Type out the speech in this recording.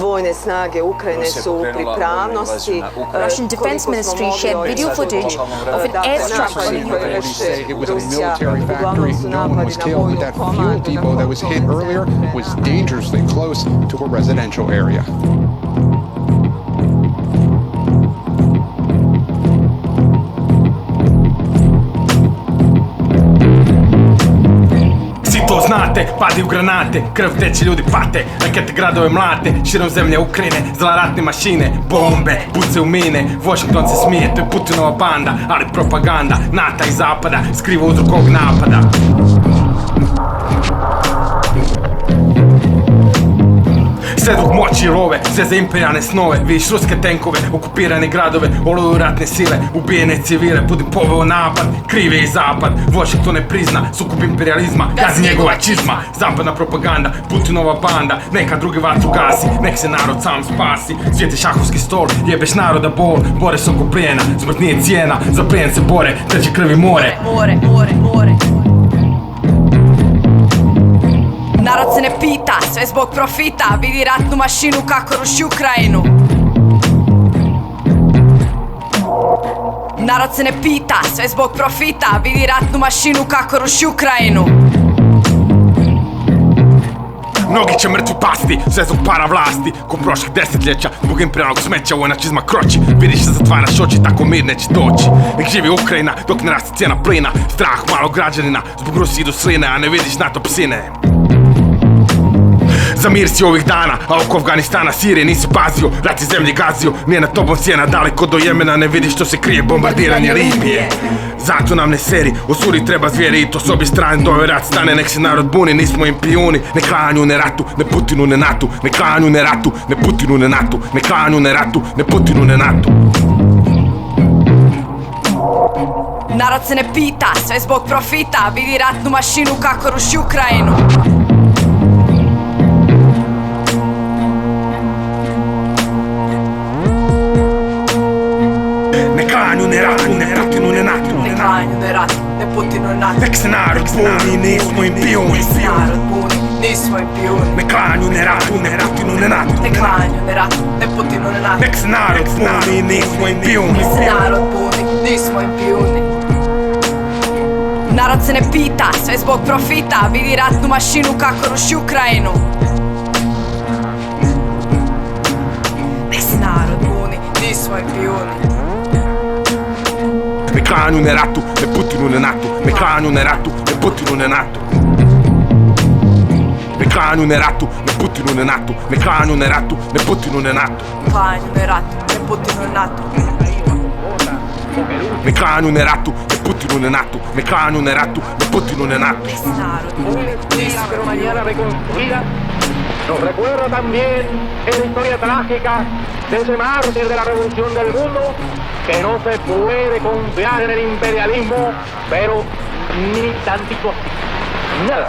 Vojne snage Ukrajine su u pripravnosti. Russian Defense Ministry shared video footage of an airstrike on Ukraine. It was a military factory. No one was killed, but that fuel depot that was hit earlier was dangerously close to a residential area. To znate, padaju granate, krv teče, ljudi pate, rakete gradove mlate, širom zemlje Ukrajine, zla ratne mašine, bombe, pucaju mine, Washington se smije, to je Putinova banda, ali propaganda, NATO i zapada, skriva uzrok ovog napada. Sve dok moći rove, sve za imperijalne snove, vidiš ruske tenkove, okupirane gradove, oluju ratne sile, ubijene civile, Putin poveo napad, kriv je i zapad, Washington ne prizna, sukob imperializma, gazi njegova čizma, zapadna propaganda, Putinova banda, neka drugi vatru gasi, nek se narod sam spasi, svijet je šahovski stol, jebeš naroda bol, bore se oko plijena, smrt nije cijena, za plijen se bore, teče krvi more. Narod se ne pita, sve zbog profita, vidi ratnu mašinu kako ruši Ukrajinu. Narod se ne pita, sve zbog profita, vidi ratnu mašinu kako ruši Ukrajinu. Mnogi će mrtvi pasti, sve zbog para vlasti, ko prošlih desetljeća, zbog imperijalnog smeća u načizma kroči, vidiš se zatvaraš oči, tako mir neće doći. Nek živi Ukrajina, dok ne raste cijena plina, strah malog građanina, zbog Rusije idu sline, a ne vidiš NATO psine. Za mir si ovih dana, a oko Afganistana, Sirije nisi pazio, rat i zemlji gazio, nije na tobom sjena, daleko do Jemena, ne vidiš što se krije, bombardiranje Libije. Zato nam ne seri, osudi treba zvijeri i to s obje strane, dove rat stane, nek se narod buni, nismo im pijuni, ne klanju, ne ratu, ne Putinu, ne NATO, ne klanju, ne ratu, ne Putinu, ne NATO, ne klanju, ne ratu, ne Putinu, ne NATO. Narod se ne pita, sve zbog profita, vidi ratnu mašinu kako ruši Ukrajinu. Ne klanju, ne ratu, ne Putinu, ne NATO. Ne klanju, ne ratu, ne Putinu, ne NATO. Nek se narod buni, nismo im pijuni. Nek se narod buni, nismo im pijuni. Ne klanju, ne ratu, ne Putinu, ne NATO. Ne klanju, ne ratu, ne Putinu, ne NATO. Nek se narod buni, nismo im pijuni. Nek se narod buni, nismo im pijuni. Narod se ne pita, sve zbog profita, vidi ratnu mašinu kako ruši Ukrajinu. Nek se narod buni, nismo im pijuni. Ne klanju, ne ratu, ne Putinu, ne NATO. Ne klanju, ne ratu, ne Putinu, ne NATO. Ne klanju, ne ratu, ne Putinu, ne NATO. Ne klanju, ne ratu, ne Putinu, ne NATO. Klanju, ne ratu, ne Putinu, ne NATO. Ne klanju, ne ratu, ne Putinu, ne NATO. Ne klanju, ne ratu, ne Putinu, ne NATO. Nek se narod buni, nismo Pero mañana reconstruida nos recuerda también esa historia trágica de ese mártir de la revolución del mundo, que no se puede confiar en el imperialismo, pero ni tantito así. Nada.